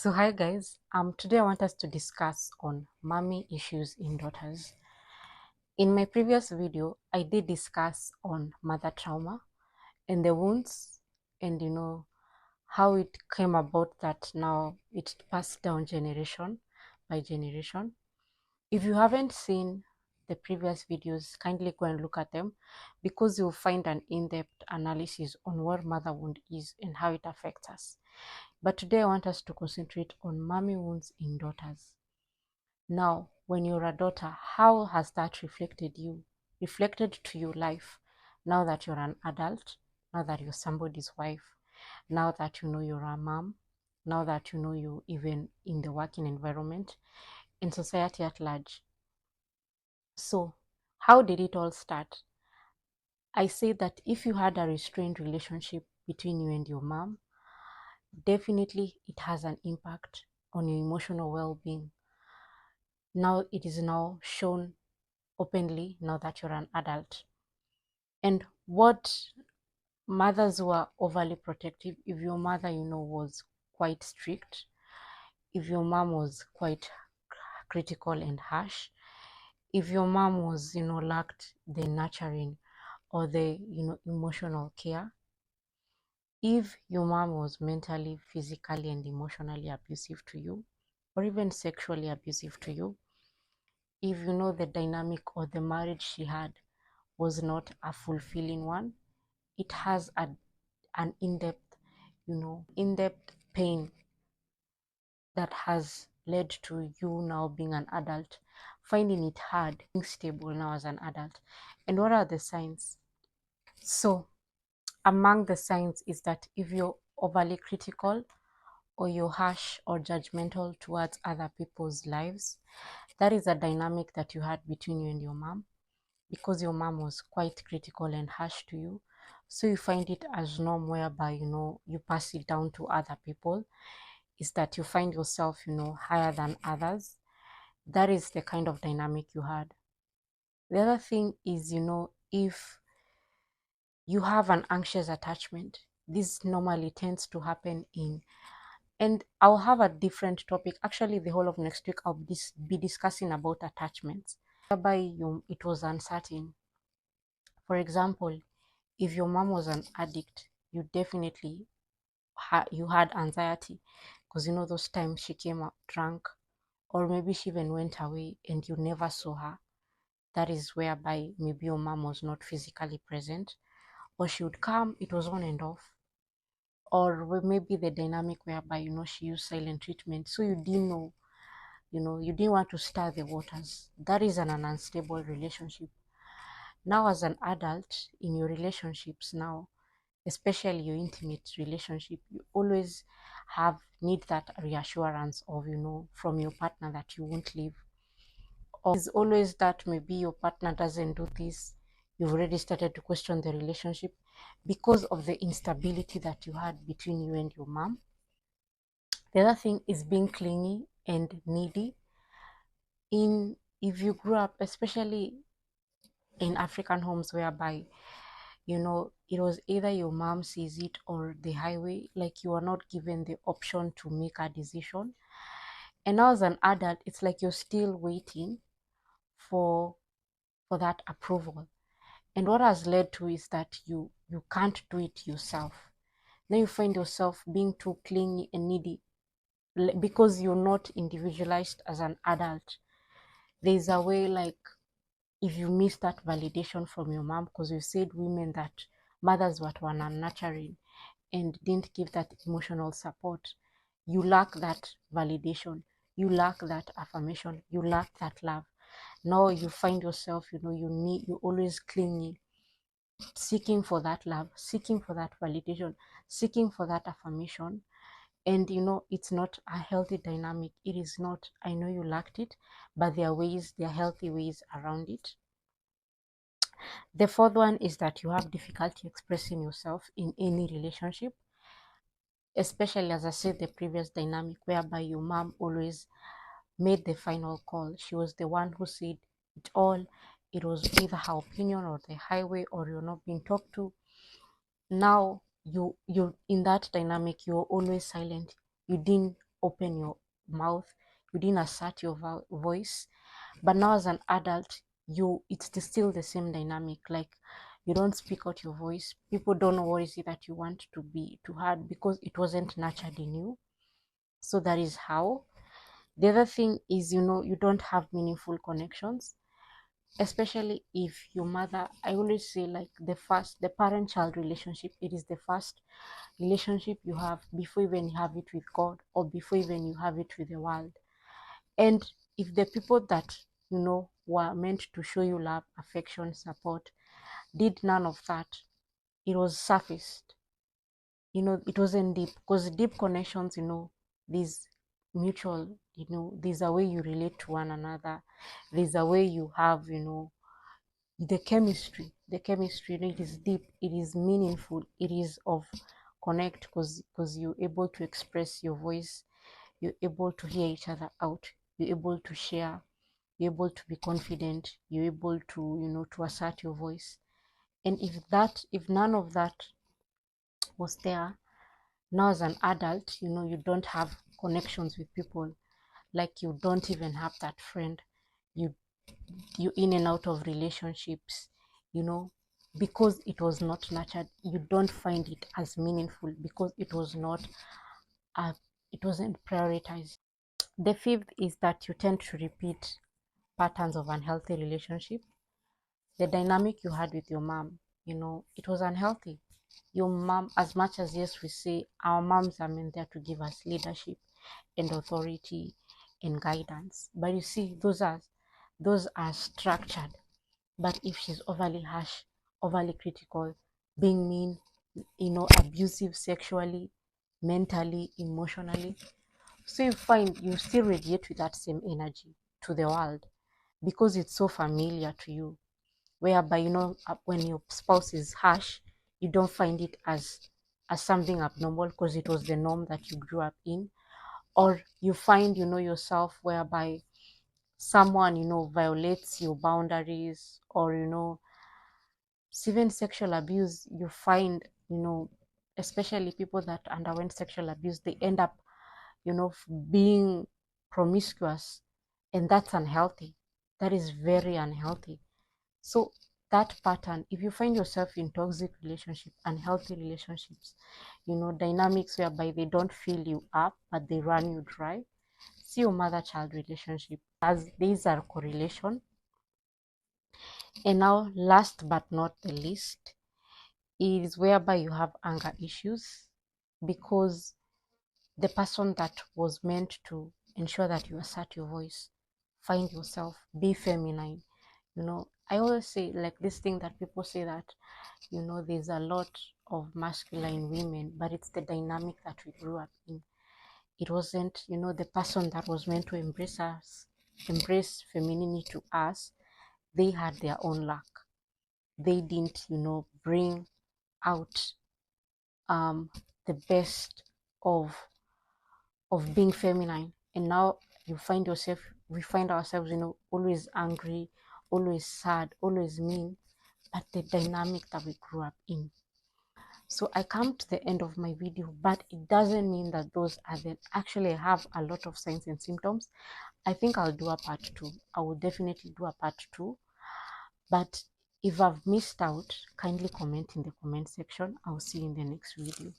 So hi guys, today I want us to discuss on mommy issues in daughters. In my previous video, I did discuss on mother trauma and the wounds and how it came about that now it passed down generation by generation. If you haven't seen the previous videos, kindly go and look at them because you'll find an in-depth analysis on what mother wound is and how it affects us. But today I want us to concentrate on mommy wounds in daughters. Now, when you're a daughter, how has that reflected to your life now that you're an adult, now that you're somebody's wife, now that you know you're a mom, now that you know you even in the working environment, in society at large. So, how did it all start? I say that if you had a restrained relationship between you and your mom, definitely it has an impact on your emotional well-being. Now it is now shown openly now that you're an adult. And what mothers who are overly protective, if your mother, was quite strict, if your mom was quite critical and harsh, if your mom was, lacked the nurturing or the, emotional care, if your mom was mentally, physically, and emotionally abusive to you, or even sexually abusive to you, if you know the dynamic or the marriage she had was not a fulfilling one, it has an in-depth, in-depth pain that has led to you now being an adult, finding it hard, being stable now as an adult. And what are the signs? So, among the signs is that if you're overly critical or you're harsh or judgmental towards other people's lives, that is a dynamic that you had between you and your mom, because your mom was quite critical and harsh to you. So you find it as norm whereby, you pass it down to other people, is that you find yourself, higher than others. That is the kind of dynamic you had. The other thing is, if you have an anxious attachment, this normally tends to happen and I'll have a different topic. Actually, the whole of next week, I'll be discussing about attachments, whereby it was uncertain. For example, if your mom was an addict, you definitely you had anxiety because those times she came out drunk, or maybe she even went away and you never saw her. That is whereby maybe your mom was not physically present, or she would come, it was on and off, or maybe the dynamic whereby she used silent treatment, so you didn't know, you didn't want to stir the waters. That is an unstable relationship. Now as an adult in your relationships now, especially your intimate relationship, you always need that reassurance of from your partner that you won't leave, or is always that maybe your partner doesn't do this, you've already started to question the relationship because of the instability that you had between you and your mom. The other thing is being clingy and needy. If you grew up, especially in African homes, whereby it was either your mom sees it or the highway, like you are not given the option to make a decision. And now as an adult, it's like you're still waiting for that approval. And what has led to is that you can't do it yourself. Now you find yourself being too clingy and needy because you're not individualized as an adult. There's a way, like, if you miss that validation from your mom, because you said women that mothers were nurturing and didn't give that emotional support, you lack that validation, you lack that affirmation, you lack that love. Now you find yourself, you always clingy, seeking for that love, seeking for that validation, seeking for that affirmation. And it's not a healthy dynamic. It is not. I know you lacked it, but there are healthy ways around it. The fourth one is that you have difficulty expressing yourself in any relationship, especially, as I said, the previous dynamic whereby your mom always made the final call. She was the one who said it all. It was either her opinion or the highway, or you're not being talked to. Now you in that dynamic, you're always silent. You didn't open your mouth, you didn't assert your voice. But now as an adult, it's still the same dynamic. Like, you don't speak out your voice. People don't know what is it that you want to heard, because it wasn't nurtured in you. So that is how. The other thing is, you don't have meaningful connections, especially if your mother, I always say, like, the parent child relationship, it is the first relationship you have before even you have it with God, or before even you have it with the world. And if the people that were meant to show you love, affection, support did none of that, it was surfaced. It wasn't deep, because deep connections, these mutual, there's a way you relate to one another. There's a way you have, the chemistry, it is deep, it is meaningful, it is of connect, because you're able to express your voice, you're able to hear each other out, you're able to share, you're able to be confident, you're able to to assert your voice. And if none of that was there, now as an adult, you don't have connections with people. Like, you don't even have that friend. You in and out of relationships, you know because it was not nurtured. You don't find it as meaningful, because it wasn't prioritized. The fifth is that you tend to repeat patterns of unhealthy relationship. The dynamic you had with your mom, it was unhealthy. Your mom, as much as, yes, we say our moms are meant there to give us leadership and authority and guidance, but you see, those are structured. But if she's overly harsh, overly critical, being mean, abusive sexually, mentally, emotionally, so you find you still radiate with that same energy to the world, because it's so familiar to you. Whereby, when your spouse is harsh, you don't find it as something abnormal, because it was the norm that you grew up in. Or you find, yourself, whereby someone, violates your boundaries, or even sexual abuse. You find, especially people that underwent sexual abuse, they end up, being promiscuous, and that's unhealthy. That is very unhealthy. So that pattern, if you find yourself in toxic relationship, unhealthy relationships, dynamics whereby they don't fill you up but they run you dry, see your mother-child relationship, as these are correlation. And now, last but not the least, is whereby you have anger issues, because the person that was meant to ensure that you assert your voice, find yourself, be feminine. I always say, like, this thing that people say, that there's a lot of masculine women, but it's the dynamic that we grew up in. It wasn't, the person that was meant to embrace femininity to us, they had their own luck. They didn't, bring out the best of being feminine. And now we find ourselves, always angry, always sad, always mean, but the dynamic that we grew up in. So I come to the end of my video, but it doesn't mean that those are the actually I have a lot of signs and symptoms. I think I'll do a part 2. I will definitely do a part 2. But if I've missed out, kindly comment in the comment section. I'll see you in the next video.